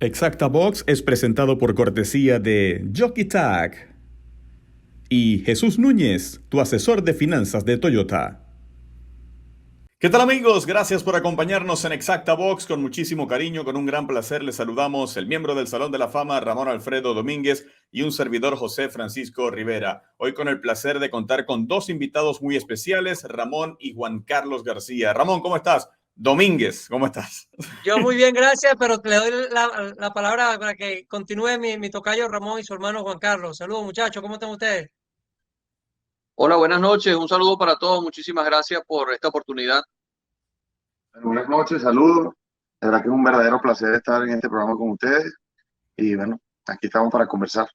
Exacta Box es presentado por cortesía de Jockey Tag y Jesús Núñez, tu asesor de finanzas de Toyota. ¿Qué tal amigos? Gracias por acompañarnos en Exacta Box con muchísimo cariño, con un gran placer. Les saludamos el miembro del Salón de la Fama, Ramón Alfredo Domínguez, y un servidor, José Francisco Rivera. Hoy con el placer de contar con dos invitados muy especiales, Ramón y Juan Carlos García. Ramón, ¿cómo estás? Domínguez, ¿cómo estás? Yo muy bien, gracias, pero le doy la palabra para que continúe mi tocayo Ramón y su hermano Juan Carlos. Saludos, muchachos, ¿cómo están ustedes? Hola, buenas noches. Un saludo para todos. Muchísimas gracias por esta oportunidad. Buenas noches, saludos. La verdad que es un verdadero placer estar en este programa con ustedes y bueno, aquí estamos para conversar.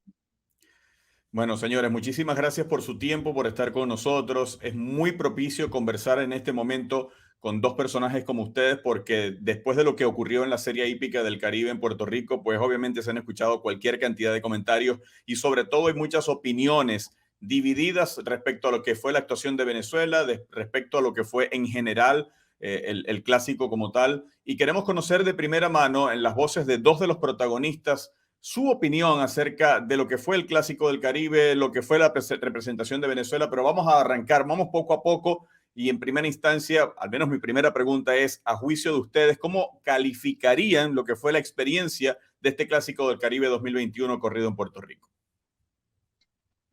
Bueno, señores, muchísimas gracias por su tiempo, por estar con nosotros. Es muy propicio conversar en este momento con dos personajes como ustedes, porque después de lo que ocurrió en la Serie Hípica del Caribe en Puerto Rico, pues obviamente se han escuchado cualquier cantidad de comentarios y sobre todo hay muchas opiniones divididas respecto a lo que fue la actuación de Venezuela, respecto a lo que fue en general el clásico como tal. Y queremos conocer de primera mano en las voces de dos de los protagonistas su opinión acerca de lo que fue el Clásico del Caribe, lo que fue la representación de Venezuela, pero vamos a arrancar, vamos poco a poco y en primera instancia, al menos mi primera pregunta es, a juicio de ustedes, ¿cómo calificarían lo que fue la experiencia de este Clásico del Caribe 2021 corrido en Puerto Rico?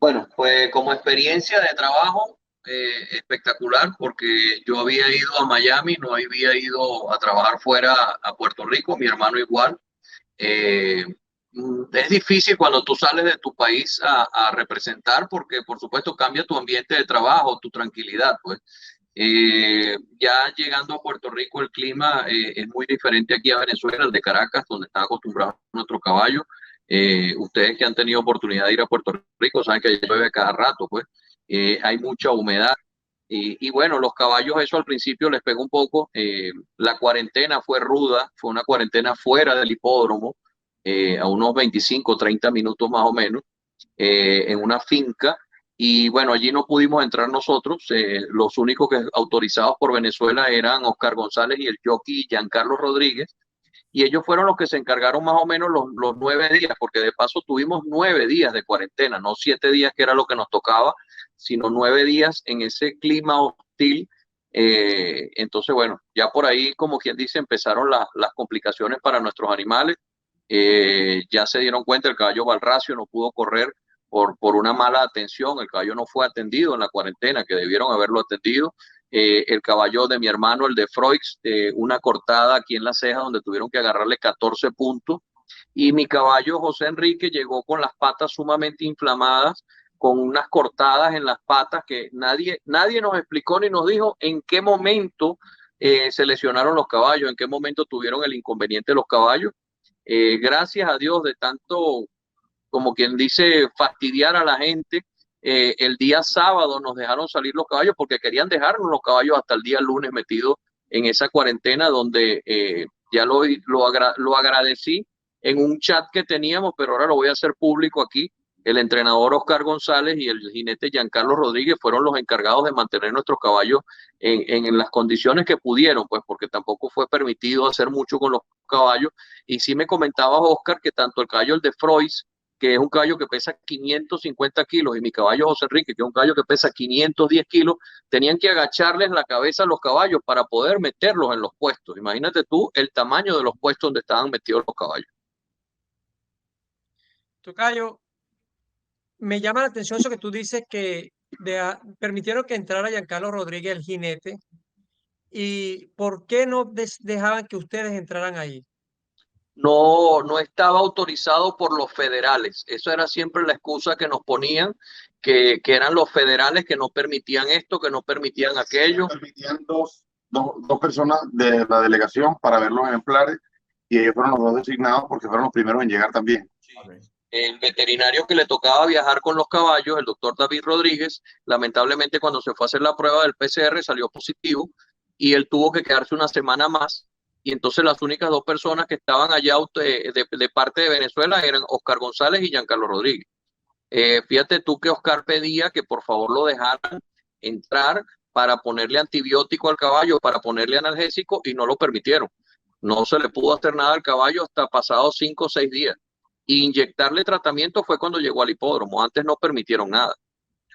Bueno, pues como experiencia de trabajo, espectacular, porque yo había ido a Miami, no había ido a trabajar fuera a Puerto Rico, mi hermano igual. Eh, es difícil cuando tú sales de tu país a representar, porque por supuesto cambia tu ambiente de trabajo, tu tranquilidad, pues. Ya llegando a Puerto Rico, el clima es muy diferente aquí a Venezuela, el de Caracas, donde está acostumbrado nuestro caballo. Ustedes que han tenido oportunidad de ir a Puerto Rico saben que llueve cada rato, pues. Hay mucha humedad. Y bueno, los caballos eso al principio les pegó un poco. La cuarentena fue ruda, fue una cuarentena fuera del hipódromo, a unos 25, 30 minutos más o menos, en una finca. Y bueno, allí no pudimos entrar nosotros. Los únicos que autorizados por Venezuela eran Oscar González y el jockey Giancarlo Rodríguez. Y ellos fueron los que se encargaron más o menos los 9 días, porque de paso tuvimos 9 días de cuarentena, no 7 días que era lo que nos tocaba, sino 9 días en ese clima hostil. Entonces, bueno, ya por ahí, como quien dice, empezaron las complicaciones para nuestros animales. Ya se dieron cuenta, el caballo Valracio no pudo correr por una mala atención, el caballo no fue atendido en la cuarentena, que debieron haberlo atendido. El caballo de mi hermano, el de Froix, una cortada aquí en la ceja donde tuvieron que agarrarle 14 puntos. Y mi caballo José Enrique llegó con las patas sumamente inflamadas, con unas cortadas en las patas que nadie nos explicó ni nos dijo en qué momento se lesionaron los caballos, en qué momento tuvieron el inconveniente los caballos. Gracias a Dios de tanto, como quien dice, fastidiar a la gente. El día sábado nos dejaron salir los caballos porque querían dejarnos los caballos hasta el día lunes metidos en esa cuarentena donde ya lo agradecí en un chat que teníamos, pero ahora lo voy a hacer público aquí. El entrenador Oscar González y el jinete Giancarlo Rodríguez fueron los encargados de mantener nuestros caballos en las condiciones que pudieron, pues porque tampoco fue permitido hacer mucho con los caballos. Y sí me comentaba Oscar que tanto el caballo, el de Frois, que es un caballo que pesa 550 kilos, y mi caballo José Enrique, que es un caballo que pesa 510 kilos, tenían que agacharles la cabeza a los caballos para poder meterlos en los puestos. Imagínate tú el tamaño de los puestos donde estaban metidos los caballos. Tocayo, me llama la atención eso que tú dices que permitieron que entrara Giancarlo Rodríguez, el jinete, y ¿por qué no dejaban que ustedes entraran ahí? No estaba autorizado por los federales. Eso era siempre la excusa que nos ponían, que eran los federales que no permitían esto, que no permitían aquello. Permitían dos personas de la delegación para ver los ejemplares y ellos fueron los dos designados porque fueron los primeros en llegar también. Okay. El veterinario que le tocaba viajar con los caballos, el doctor David Rodríguez, lamentablemente cuando se fue a hacer la prueba del PCR salió positivo y él tuvo que quedarse una semana más. Y entonces las únicas dos personas que estaban allá de parte de Venezuela eran Oscar González y Giancarlo Rodríguez. Fíjate tú que Oscar pedía que por favor lo dejaran entrar para ponerle antibiótico al caballo, para ponerle analgésico, y no lo permitieron. No se le pudo hacer nada al caballo hasta pasados 5 o 6 días. Y inyectarle tratamiento fue cuando llegó al hipódromo. Antes no permitieron nada.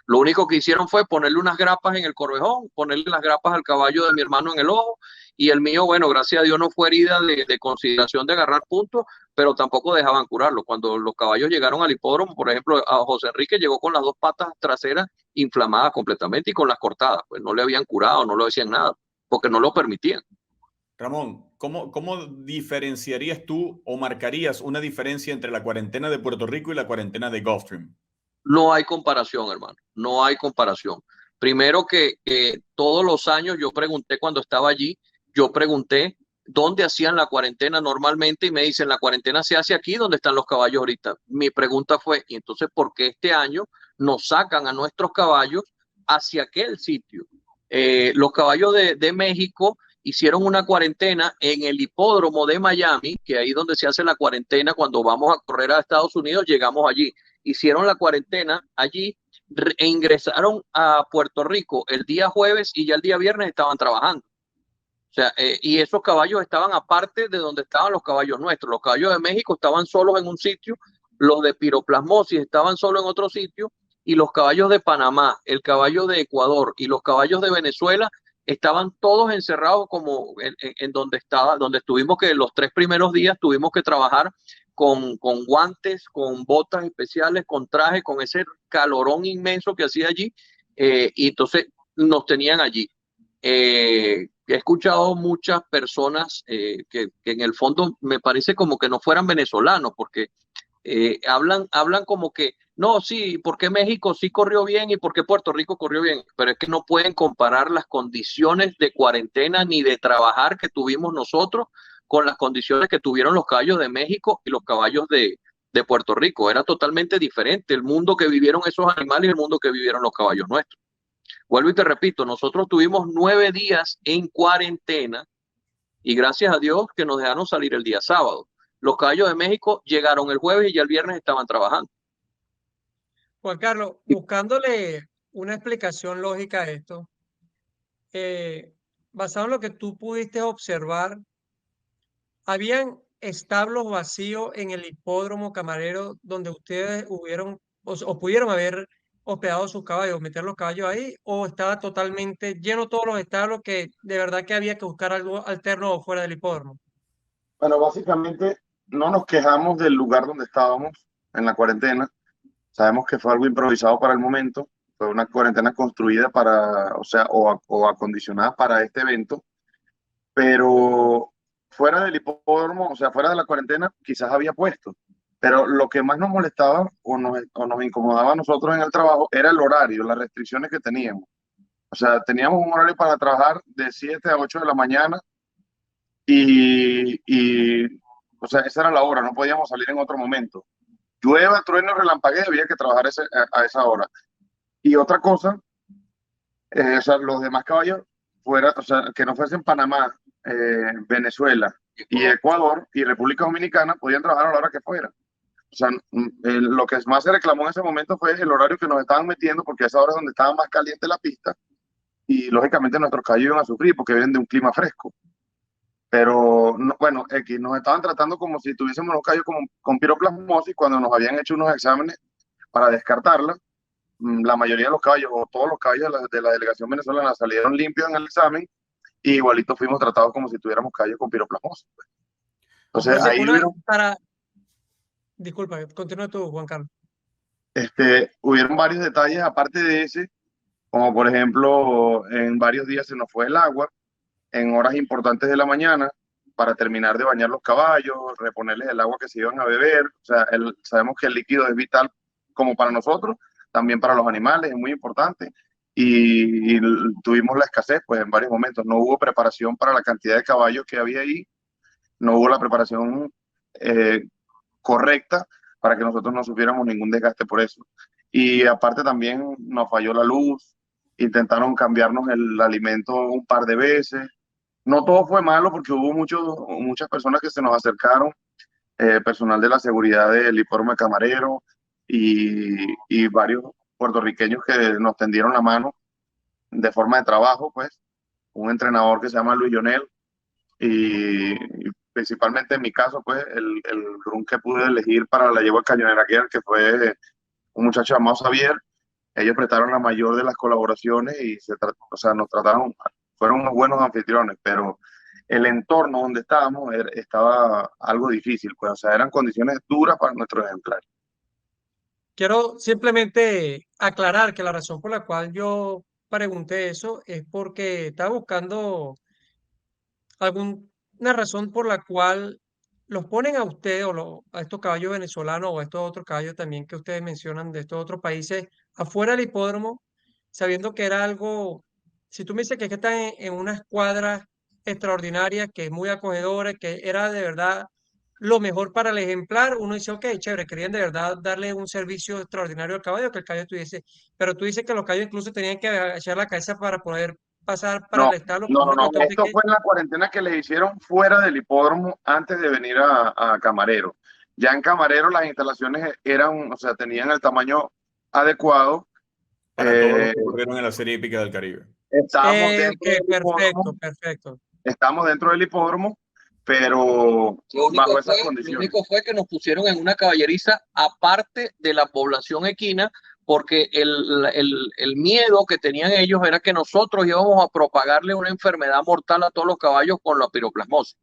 Lo único que hicieron fue ponerle unas grapas en el corvejón, ponerle las grapas al caballo de mi hermano en el ojo, y el mío, bueno, gracias a Dios no fue herida de consideración de agarrar puntos, pero tampoco dejaban curarlo. Cuando los caballos llegaron al hipódromo, por ejemplo, a José Enrique llegó con las 2 patas traseras inflamadas completamente y con las cortadas, pues no le habían curado, no le decían nada, porque no lo permitían. Ramón, ¿cómo diferenciarías tú o marcarías una diferencia entre la cuarentena de Puerto Rico y la cuarentena de Gulfstream? No hay comparación, hermano, no hay comparación. Primero que todos los años yo pregunté cuando estaba allí, yo pregunté dónde hacían la cuarentena normalmente y me dicen la cuarentena se hace aquí donde están los caballos ahorita. Mi pregunta fue, ¿y entonces por qué este año nos sacan a nuestros caballos hacia aquel sitio? Los caballos de México hicieron una cuarentena en el hipódromo de Miami, que ahí donde se hace la cuarentena cuando vamos a correr a Estados Unidos, llegamos allí. Hicieron la cuarentena allí e ingresaron a Puerto Rico el día jueves y ya el día viernes estaban trabajando. O sea, y esos caballos estaban aparte de donde estaban los caballos nuestros. Los caballos de México estaban solos en un sitio, los de piroplasmosis estaban solos en otro sitio, y los caballos de Panamá, el caballo de Ecuador y los caballos de Venezuela estaban todos encerrados como en donde estuvimos, que los 3 primeros días tuvimos que trabajar con guantes, con botas especiales, con traje, con ese calorón inmenso que hacía allí, y entonces nos tenían allí. He escuchado muchas personas que en el fondo me parece como que no fueran venezolanos, porque hablan como que, no, sí, porque México sí corrió bien y porque Puerto Rico corrió bien, pero es que no pueden comparar las condiciones de cuarentena ni de trabajar que tuvimos nosotros con las condiciones que tuvieron los caballos de México y los caballos de Puerto Rico. Era totalmente diferente el mundo que vivieron esos animales y el mundo que vivieron los caballos nuestros. Vuelvo y te repito, nosotros tuvimos 9 días en cuarentena y gracias a Dios que nos dejaron salir el día sábado. Los caballos de México llegaron el jueves y ya el viernes estaban trabajando. Juan Carlos, buscándole una explicación lógica a esto, basado en lo que tú pudiste observar, ¿habían establos vacíos en el hipódromo Camarero donde ustedes hubieron o pudieron haber hospedado sus caballos, meter los caballos ahí, o estaba totalmente lleno todos los establos que de verdad que había que buscar algo alterno fuera del hipódromo? Bueno, básicamente no nos quejamos del lugar donde estábamos en la cuarentena. Sabemos que fue algo improvisado para el momento. Fue una cuarentena construida para, o sea, o acondicionada para este evento. Pero fuera del hipódromo, o sea, fuera de la cuarentena, quizás había puesto. Pero lo que más nos molestaba o nos incomodaba a nosotros en el trabajo era el horario, las restricciones que teníamos. O sea, teníamos un horario para trabajar de 7 a 8 de la mañana o sea, esa era la hora, no podíamos salir en otro momento. Llueva, trueno, relampaguee, había que trabajar a esa hora. Y otra cosa, o sea, los demás caballos fuera, o sea, que no fuesen Panamá, Venezuela y Ecuador y República Dominicana, podían trabajar a la hora que fuera. O sea, lo que más se reclamó en ese momento fue el horario que nos estaban metiendo, porque a esa hora es donde estaba más caliente la pista y lógicamente nuestros caballos iban a sufrir porque vienen de un clima fresco. Pero bueno, X, nos estaban tratando como si tuviésemos los caballos con piroplasmosis cuando nos habían hecho unos exámenes para descartarla. La mayoría de los caballos o todos los caballos de la delegación venezolana salieron limpios en el examen y igualito fuimos tratados como si tuviéramos caballos con piroplasmosis. Entonces Entonces, ahí hubieron, disculpa, continúa tú, Juan Carlos. hubieron varios detalles aparte de ese, como por ejemplo en varios días se nos fue el agua en horas importantes de la mañana para terminar de bañar los caballos, reponerles el agua que se iban a beber. O sea, sabemos que el líquido es vital como para nosotros, también para los animales, es muy importante. Y tuvimos la escasez, pues en varios momentos. No hubo preparación para la cantidad de caballos que había ahí, no hubo la preparación correcta para que nosotros no sufriéramos ningún desgaste por eso. Y aparte también nos falló la luz, intentaron cambiarnos el alimento un par de veces. No todo fue malo porque hubo muchas personas que se nos acercaron, personal de la seguridad del hipódromo de Camarero y varios puertorriqueños que nos tendieron la mano de forma de trabajo, pues, un entrenador que se llama Luis Lionel y principalmente en mi caso, pues el groom que pude elegir para la yegua cañonera que fue un muchacho llamado Xavier. Ellos prestaron la mayor de las colaboraciones y o sea, nos trataron, fueron unos buenos anfitriones, pero el entorno donde estábamos estaba algo difícil, pues, o sea, eran condiciones duras para nuestros ejemplares. Quiero simplemente aclarar que la razón por la cual yo pregunté eso es porque estaba buscando alguna razón por la cual los ponen a usted a estos caballos venezolanos o a estos otros caballos también que ustedes mencionan de estos otros países afuera del hipódromo, sabiendo que era algo, si tú me dices que, es que están en una escuadra extraordinaria, que es muy acogedora, que era de verdad lo mejor para el ejemplar, uno dice, ok, chévere, querían de verdad darle un servicio extraordinario al caballo, que el caballo tuviese, pero tú dices que los caballos incluso tenían que echar la cabeza para poder pasar para No, el establo, que no, es no, una no. cuestión Esto pequeña. fue en la cuarentena que le hicieron fuera del hipódromo antes de venir a Camarero. Ya en Camarero las instalaciones eran, o sea, tenían el tamaño adecuado. Para todos los que corrieron en la Serie Hípica del Caribe. Estamos dentro del Perfecto, hipódromo, perfecto. estamos dentro del hipódromo, pero bajo esas Lo condiciones. único fue que nos pusieron en una caballeriza aparte de la población equina, porque el miedo que tenían ellos era que nosotros íbamos a propagarle una enfermedad mortal a todos los caballos con la piroplasmosis.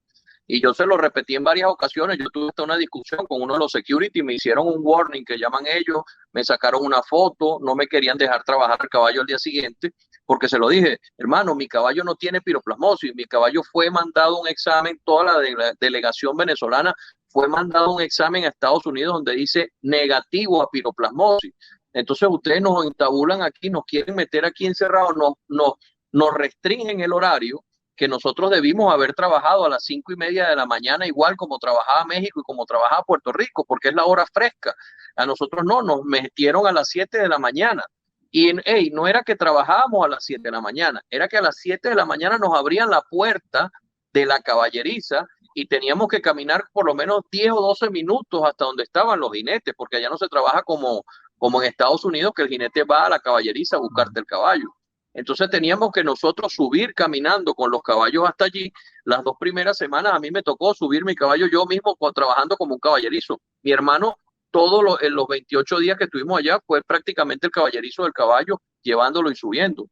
Y yo se lo repetí en varias ocasiones. Yo tuve hasta una discusión con uno de los security, me hicieron un warning que llaman ellos, me sacaron una foto, no me querían dejar trabajar el caballo al día siguiente, porque se lo dije, hermano, mi caballo no tiene piroplasmosis, mi caballo fue mandado un examen, toda la delegación venezolana fue mandado un examen a Estados Unidos donde dice negativo a piroplasmosis. Entonces ustedes nos entabulan aquí, nos quieren meter aquí encerrados, nos restringen el horario que nosotros debimos haber trabajado a las 5:30 de la mañana, igual como trabajaba México y como trabajaba Puerto Rico, porque es la hora fresca. A nosotros no, nos metieron a las 7 de la mañana. Y hey, no era que trabajábamos a las 7 de la mañana, era que a las 7 de la mañana nos abrían la puerta de la caballeriza y teníamos que caminar por lo menos 10 o 12 minutos hasta donde estaban los jinetes, porque allá no se trabaja como en Estados Unidos, que el jinete va a la caballeriza a buscarte el caballo. Entonces teníamos que nosotros subir caminando con los caballos hasta allí. Las 2 primeras semanas a mí me tocó subir mi caballo yo mismo trabajando como un caballerizo. Mi hermano, todos los 28 días que estuvimos allá, fue prácticamente el caballerizo del caballo, llevándolo y subiendo.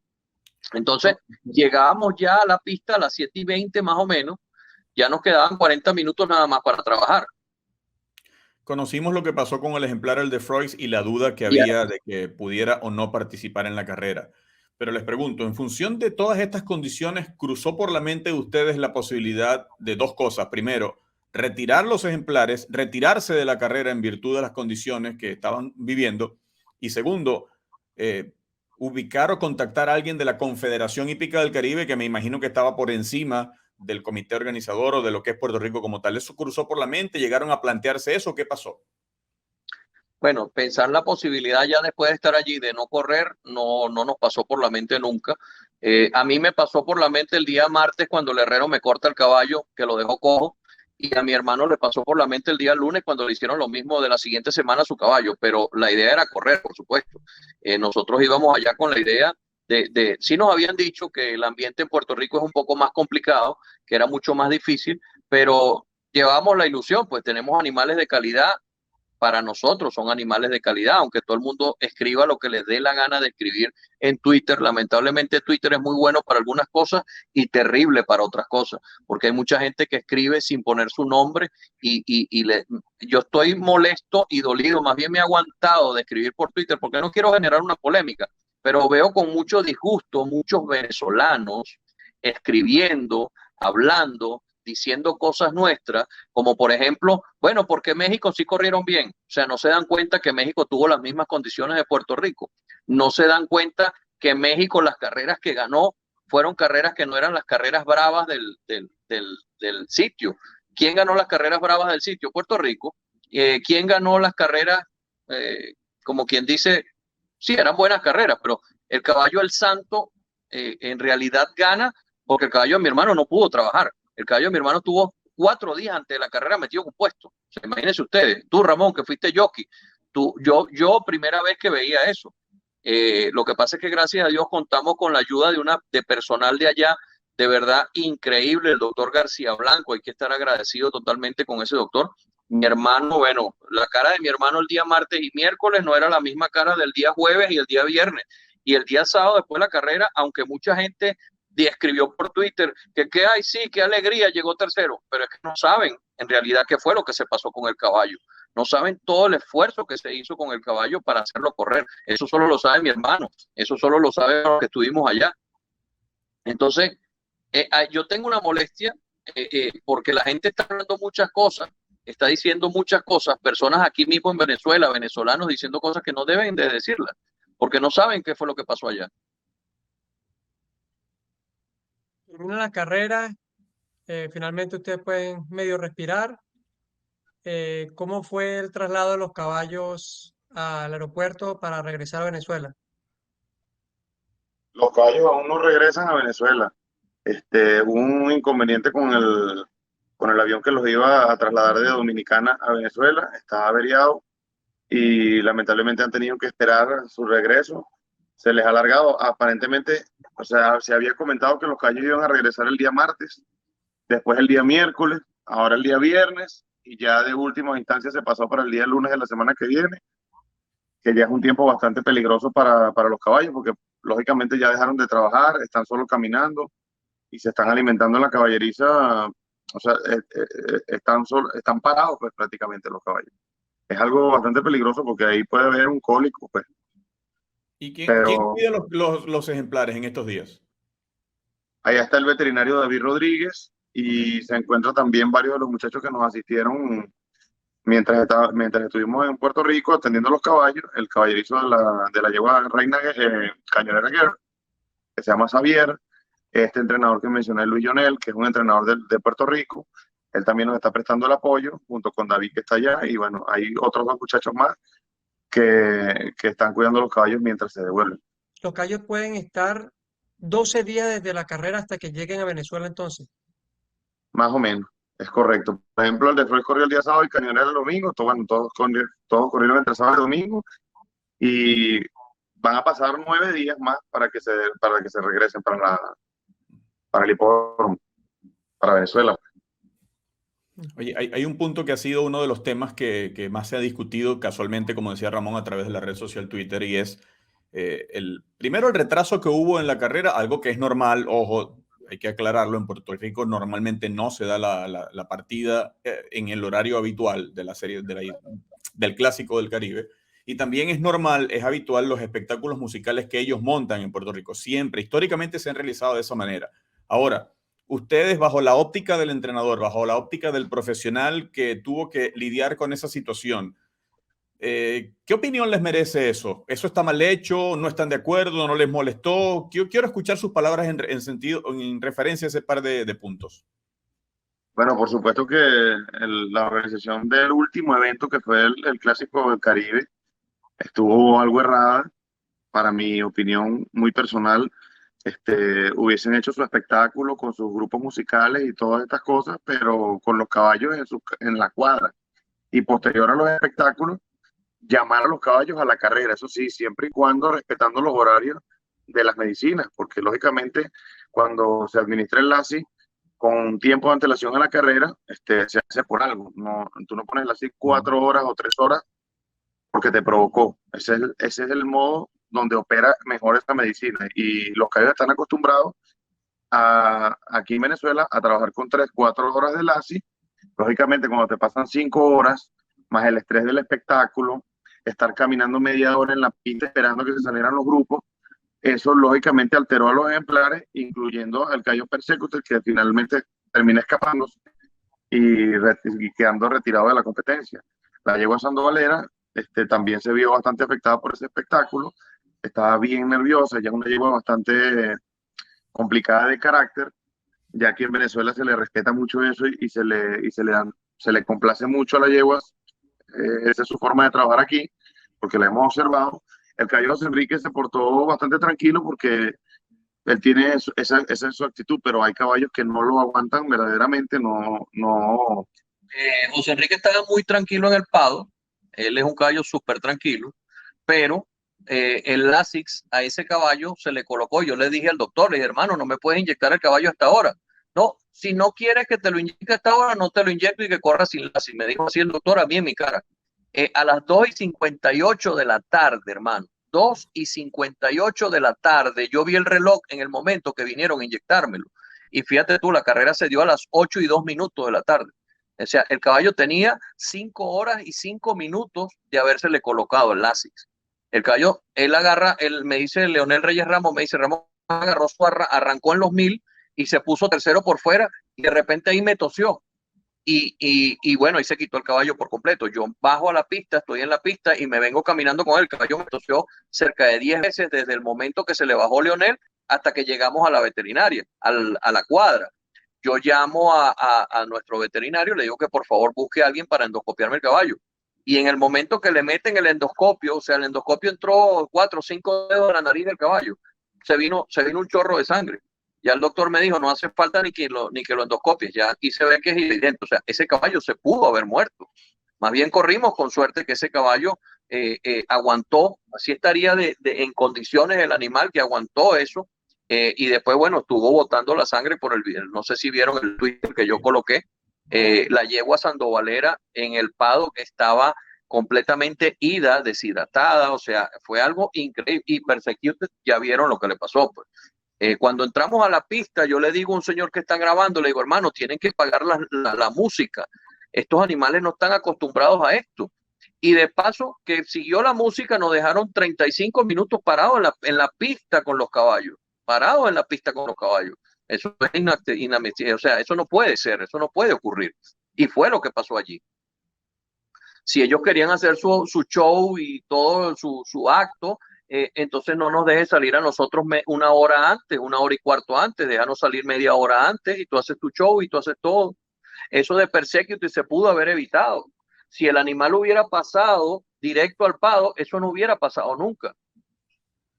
Entonces llegábamos ya a la pista a las 7:20 más o menos. Ya nos quedaban 40 minutos nada más para trabajar. Conocimos lo que pasó con el ejemplar el de Frois y la duda que había de que pudiera o no participar en la carrera. Pero les pregunto, en función de todas estas condiciones, ¿cruzó por la mente de ustedes la posibilidad de dos cosas? Primero, retirar los ejemplares, retirarse de la carrera en virtud de las condiciones que estaban viviendo. Y segundo, ubicar o contactar a alguien de la Confederación Hípica del Caribe, que me imagino que estaba por encima del comité organizador o de lo que es Puerto Rico como tal. ¿Eso cruzó por la mente? ¿Llegaron a plantearse eso? ¿Qué pasó? Bueno, pensar la posibilidad ya después de estar allí de no correr no nos pasó por la mente nunca. A mí me pasó por la mente el día martes cuando el herrero me corta el caballo, que lo dejó cojo, y a mi hermano le pasó por la mente el día lunes cuando le hicieron lo mismo de la siguiente semana a su caballo, pero la idea era correr, por supuesto. Nosotros íbamos allá con la idea sí nos habían dicho que el ambiente en Puerto Rico es un poco más complicado, que era mucho más difícil, pero llevamos la ilusión, pues tenemos animales de calidad. Para nosotros son animales de calidad, aunque todo el mundo escriba lo que les dé la gana de escribir en Twitter. Lamentablemente Twitter es muy bueno para algunas cosas y terrible para otras cosas, porque hay mucha gente que escribe sin poner su nombre yo estoy molesto y dolido, más bien me he aguantado de escribir por Twitter porque no quiero generar una polémica, pero veo con mucho disgusto muchos venezolanos escribiendo, hablando, diciendo cosas nuestras, como por ejemplo, bueno, porque México sí corrieron bien. O sea, no se dan cuenta que México tuvo las mismas condiciones de Puerto Rico. No se dan cuenta que México las carreras que ganó fueron carreras que no eran las carreras bravas del sitio. ¿Quién ganó las carreras bravas del sitio? Puerto Rico. ¿Quién ganó las carreras, como quien dice, sí, eran buenas carreras, pero el caballo El Santo en realidad gana porque el caballo de mi hermano no pudo trabajar. El caballo de mi hermano tuvo 4 días antes de la carrera metido en un puesto. O sea, imagínense ustedes, tú Ramón, que fuiste jockey, yo primera vez que veía eso. Lo que pasa es que gracias a Dios contamos con la ayuda de personal de allá de verdad increíble, el doctor García Blanco, hay que estar agradecido totalmente con ese doctor. Mi hermano, bueno, la cara de mi hermano el día martes y miércoles no era la misma cara del día jueves y el día viernes. Y el día sábado, después de la carrera, aunque mucha gente escribió por Twitter que ay, sí, qué alegría, llegó tercero, pero es que no saben en realidad qué fue lo que se pasó con el caballo. No saben todo el esfuerzo que se hizo con el caballo para hacerlo correr. Eso solo lo sabe mi hermano, eso solo lo saben los que estuvimos allá. Entonces, yo tengo una molestia porque la gente está hablando muchas cosas, está diciendo muchas cosas, personas aquí mismo en Venezuela, venezolanos diciendo cosas que no deben de decirlas, porque no saben qué fue lo que pasó allá. Termina la carrera, finalmente ustedes pueden medio respirar. ¿Cómo fue el traslado de los caballos al aeropuerto para regresar a Venezuela? Los caballos aún no regresan a Venezuela. Hubo un inconveniente con el avión que los iba a trasladar de Dominicana a Venezuela, estaba averiado y lamentablemente han tenido que esperar su regreso. Se les ha alargado, aparentemente, o sea, se había comentado que los caballos iban a regresar el día martes, después el día miércoles, ahora el día viernes y ya de última instancia se pasó para el día lunes de la semana que viene, que ya es un tiempo bastante peligroso para los caballos porque lógicamente ya dejaron de trabajar, están solo caminando y se están alimentando en la caballeriza, o sea, están parados pues prácticamente los caballos. Es algo bastante peligroso porque ahí puede haber un cólico, pues. ¿Y quién Pero cuida los ejemplares en estos días? allá está el veterinario David Rodríguez y se encuentran también varios de los muchachos que nos asistieron mientras estuvimos en Puerto Rico atendiendo los caballos, el caballerizo de la yegua Reina Cañonera Guerra, que se llama Xavier, este entrenador que mencioné, Luis Jonel, que es un entrenador de Puerto Rico, él también nos está prestando el apoyo, junto con David que está allá, y bueno, hay otros dos muchachos más que están cuidando los caballos mientras se devuelven. Los caballos pueden estar 12 días desde la carrera hasta que lleguen a Venezuela entonces. Más o menos, es correcto. Por ejemplo, el de Flores corrió el día sábado y Cañonera el domingo, todos corrieron entre sábado y domingo, y van a pasar 9 días más para que se regresen para el hipódromo, para Venezuela. Oye, hay un punto que ha sido uno de los temas que más se ha discutido casualmente, como decía Ramón, a través de la red social Twitter, y es primero el retraso que hubo en la carrera, algo que es normal, ojo, hay que aclararlo, en Puerto Rico normalmente no se da la partida en el horario habitual de la serie del Clásico del Caribe. Y también es normal, es habitual los espectáculos musicales que ellos montan en Puerto Rico. Siempre, históricamente se han realizado de esa manera. Ahora, ustedes bajo la óptica del entrenador, bajo la óptica del profesional que tuvo que lidiar con esa situación, ¿qué opinión les merece eso? ¿Eso está mal hecho? ¿No están de acuerdo? ¿No les molestó? Quiero escuchar sus palabras en referencia a ese par de puntos. Bueno, por supuesto que la organización del último evento, que fue el Clásico del Caribe, estuvo algo errada, para mi opinión muy personal. Hubiesen hecho su espectáculo con sus grupos musicales y todas estas cosas, pero con los caballos en la cuadra. Y posterior a los espectáculos, llamar a los caballos a la carrera, eso sí, siempre y cuando respetando los horarios de las medicinas, porque lógicamente cuando se administra el LASI con tiempo de antelación a la carrera, se hace por algo. No, tú no pones el LASI 4 horas o 3 horas porque te provocó. Ese es el modo donde opera mejor esta medicina. Y los caballos están acostumbrados aquí en Venezuela a trabajar con 3, 4 horas de LASI. Lógicamente, cuando te pasan 5 horas, más el estrés del espectáculo, estar caminando media hora en la pista esperando que se salieran los grupos, eso lógicamente alteró a los ejemplares, incluyendo al caballo Persecutor, que finalmente termina escapándose y quedando retirado de la competencia. La yegua Sandovalera también se vio bastante afectada por ese espectáculo, estaba bien nerviosa, ya es una yegua bastante complicada de carácter, ya que en Venezuela se le respeta mucho eso y se le complace mucho a las yeguas. Esa es su forma de trabajar aquí, porque la hemos observado. El caballo José Enrique se portó bastante tranquilo porque él tiene esa es su actitud, pero hay caballos que no lo aguantan verdaderamente, no. José Enrique estaba muy tranquilo en el pado, él es un caballo súper tranquilo, pero el Lasix a ese caballo se le colocó. Yo le dije al doctor, le dije, hermano, no me puedes inyectar el caballo hasta ahora. No, si no quieres que te lo inyecte hasta ahora, no te lo inyecto y que corra sin Lasix. Me dijo así el doctor a mí en mi cara. A las 2:58 de la tarde, hermano, 2:58 de la tarde, yo vi el reloj en el momento que vinieron a inyectármelo. Y fíjate tú, la carrera se dio a las 8:02 de la tarde. O sea, el caballo tenía 5 horas y 5 minutos de habérsele colocado el Lasix. El caballo, él agarra, me dice Leonel Reyes Ramos, me dice, Ramos agarró arrancó en los 1000 y se puso tercero por fuera y de repente ahí me tosió. Y bueno, ahí se quitó el caballo por completo. Yo bajo a la pista, estoy en la pista y me vengo caminando con él. El caballo me tosió cerca de 10 veces desde el momento que se le bajó Leonel hasta que llegamos a la veterinaria, a la cuadra. Yo llamo a nuestro veterinario, le digo que por favor busque a alguien para endoscopiarme el caballo. Y en el momento que le meten el endoscopio, o sea, el endoscopio entró 4 o 5 dedos de la nariz del caballo, se vino un chorro de sangre. Ya el doctor me dijo, no hace falta ni que lo endoscopies, ya aquí se ve que es evidente. O sea, ese caballo se pudo haber muerto. Más bien corrimos con suerte que ese caballo aguantó, así estaría en condiciones el animal que aguantó eso. Y después, bueno, estuvo botando la sangre por no sé si vieron el Twitter que yo coloqué, la yegua sandovalera en el paddock estaba completamente ida, deshidratada, o sea, fue algo increíble. Y Persecuted ya vieron lo que le pasó, pues. Cuando entramos a la pista, yo le digo a un señor que está grabando, le digo, hermano, tienen que pagar la música. Estos animales no están acostumbrados a esto. Y de paso, que siguió la música, nos dejaron 35 minutos parados en la pista con los caballos. Parados en la pista con los caballos. Eso es inadmisible. O sea, eso no puede ser, eso no puede ocurrir. Y fue lo que pasó allí. Si ellos querían hacer su show y todo su acto, entonces no nos dejes salir a nosotros 1 hora antes, 1 hora y cuarto antes, déjanos salir media hora antes y tú haces tu show y tú haces todo. Eso de Persecuted se pudo haber evitado. Si el animal hubiera pasado directo al pado, eso no hubiera pasado nunca.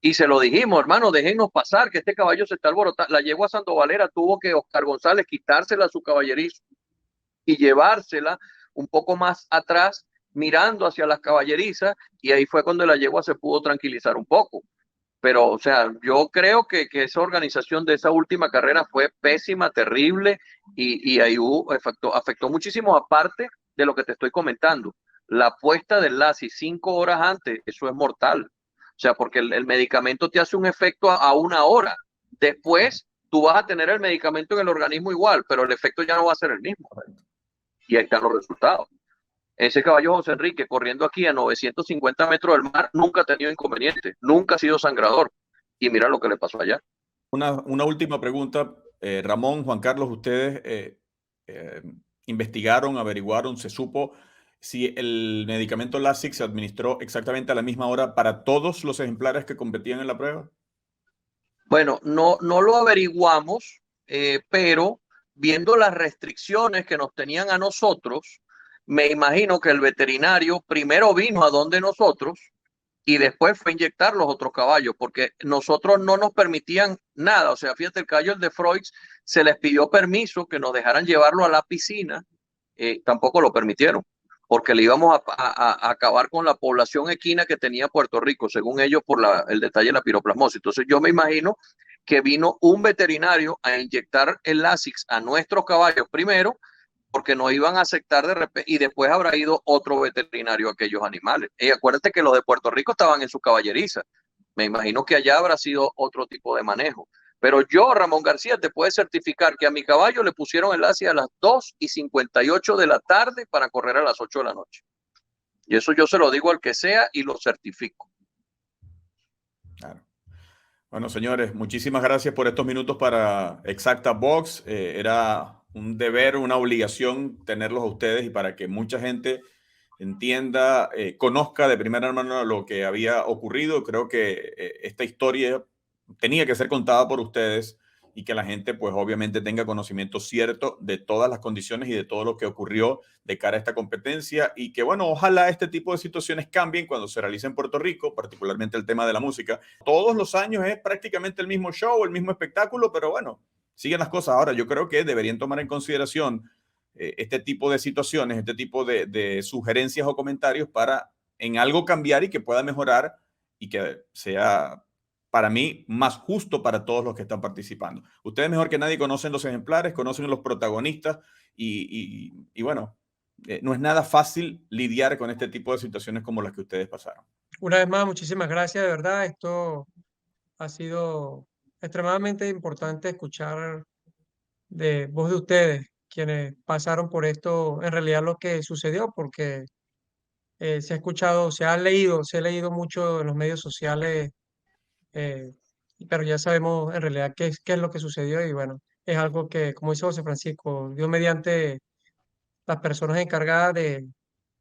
Y se lo dijimos, hermano, déjenos pasar, que este caballo se está alborotando. La yegua sandovalera tuvo que Oscar González quitársela a su caballerizo y llevársela un poco más atrás, mirando hacia las caballerizas, y ahí fue cuando la yegua se pudo tranquilizar un poco. Pero, o sea, yo creo que esa organización de esa última carrera fue pésima, terrible, y ahí afectó muchísimo, aparte de lo que te estoy comentando. La puesta del Lasix 5 horas antes, eso es mortal. O sea, porque el medicamento te hace un efecto a 1 hora. Después, tú vas a tener el medicamento en el organismo igual, pero el efecto ya no va a ser el mismo. Y ahí están los resultados. Ese caballo José Enrique corriendo aquí a 950 metros del mar nunca ha tenido inconveniente, nunca ha sido sangrador. Y mira lo que le pasó allá. Una última pregunta, Ramón, Juan Carlos, ustedes investigaron, averiguaron, se supo si el medicamento Lasix se administró exactamente a la misma hora para todos los ejemplares que competían en la prueba. Bueno, no lo averiguamos, pero viendo las restricciones que nos tenían a nosotros, me imagino que el veterinario primero vino a donde nosotros y después fue a inyectar los otros caballos, porque nosotros no nos permitían nada. O sea, fíjate, el caballo el de Freud se les pidió permiso que nos dejaran llevarlo a la piscina, tampoco lo permitieron, porque le íbamos a acabar con la población equina que tenía Puerto Rico, según ellos, por el detalle de la piroplasmosis. Entonces yo me imagino que vino un veterinario a inyectar el Lasix a nuestros caballos primero, porque no iban a aceptar de repente, y después habrá ido otro veterinario a aquellos animales. Y acuérdate que los de Puerto Rico estaban en su caballeriza. Me imagino que allá habrá sido otro tipo de manejo. Pero yo, Ramón García, te puedo certificar que a mi caballo le pusieron el Lasix a las 2:58 de la tarde para correr a las 8 de la noche. Y eso yo se lo digo al que sea y lo certifico. Claro. Bueno, señores, muchísimas gracias por estos minutos para Exacta Box. Era un deber, una obligación tenerlos a ustedes y para que mucha gente entienda, conozca de primera mano lo que había ocurrido. Creo que esta historia tenía que ser contada por ustedes y que la gente, pues obviamente tenga conocimiento cierto de todas las condiciones y de todo lo que ocurrió de cara a esta competencia y que, bueno, ojalá este tipo de situaciones cambien cuando se realice en Puerto Rico, particularmente el tema de la música. Todos los años es prácticamente el mismo show, el mismo espectáculo, pero bueno, siguen las cosas. Ahora, yo creo que deberían tomar en consideración este tipo de situaciones, este tipo de sugerencias o comentarios para en algo cambiar y que pueda mejorar y que sea, para mí, más justo para todos los que están participando. Ustedes mejor que nadie conocen los ejemplares, conocen los protagonistas y bueno, no es nada fácil lidiar con este tipo de situaciones como las que ustedes pasaron. Una vez más, muchísimas gracias, de verdad. Esto ha sido extremadamente importante escuchar de voz de ustedes, quienes pasaron por esto, en realidad lo que sucedió, porque se ha escuchado, se ha leído mucho en los medios sociales, eh, pero ya sabemos en realidad qué es lo que sucedió y bueno, es algo que, como dice José Francisco, Dios mediante las personas encargadas de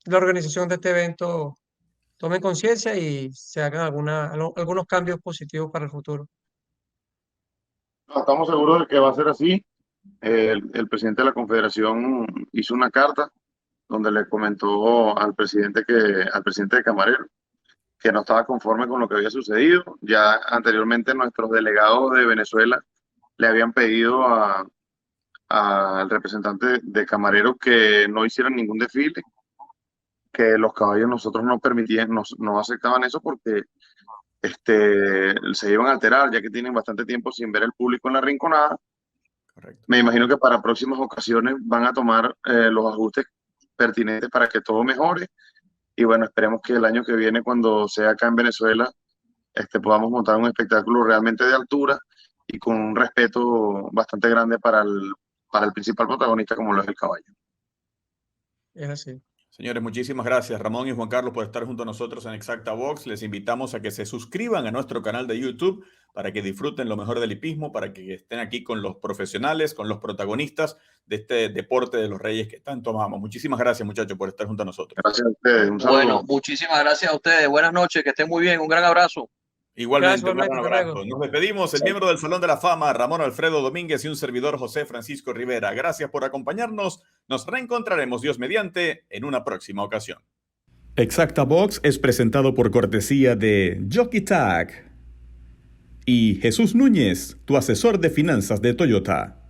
la organización de este evento tomen conciencia y se hagan algunos cambios positivos para el futuro. No, estamos seguros de que va a ser así. El presidente de la Confederación hizo una carta donde le comentó al presidente de Camarero, que no estaba conforme con lo que había sucedido. Ya anteriormente nuestros delegados de Venezuela le habían pedido al representante de Camarero que no hicieran ningún desfile, que los caballos nosotros no permitían, no aceptaban eso porque se iban a alterar, ya que tienen bastante tiempo sin ver el público en la rinconada. Correcto. Me imagino que para próximas ocasiones van a tomar los ajustes pertinentes para que todo mejore. Y bueno, esperemos que el año que viene, cuando sea acá en Venezuela, podamos montar un espectáculo realmente de altura y con un respeto bastante grande para el principal protagonista, como lo es el caballo. Es así. Señores, muchísimas gracias Ramón y Juan Carlos por estar junto a nosotros en Exacta Box. Les invitamos a que se suscriban a nuestro canal de YouTube para que disfruten lo mejor del hipismo, para que estén aquí con los profesionales, con los protagonistas de este deporte de los reyes que tanto amamos. Muchísimas gracias, muchachos, por estar junto a nosotros. Gracias a ustedes. Un saludo. Bueno, muchísimas gracias a ustedes. Buenas noches, que estén muy bien. Un gran abrazo. Igualmente, Gracias, un gran igualmente, hasta abrazo. luego. Nos despedimos, el miembro del Salón de la Fama, Ramón Alfredo Domínguez, y un servidor, José Francisco Rivera. Gracias por acompañarnos. Nos reencontraremos, Dios mediante, en una próxima ocasión. Exacta Box es presentado por cortesía de Jockey Tag y Jesús Núñez, tu asesor de finanzas de Toyota.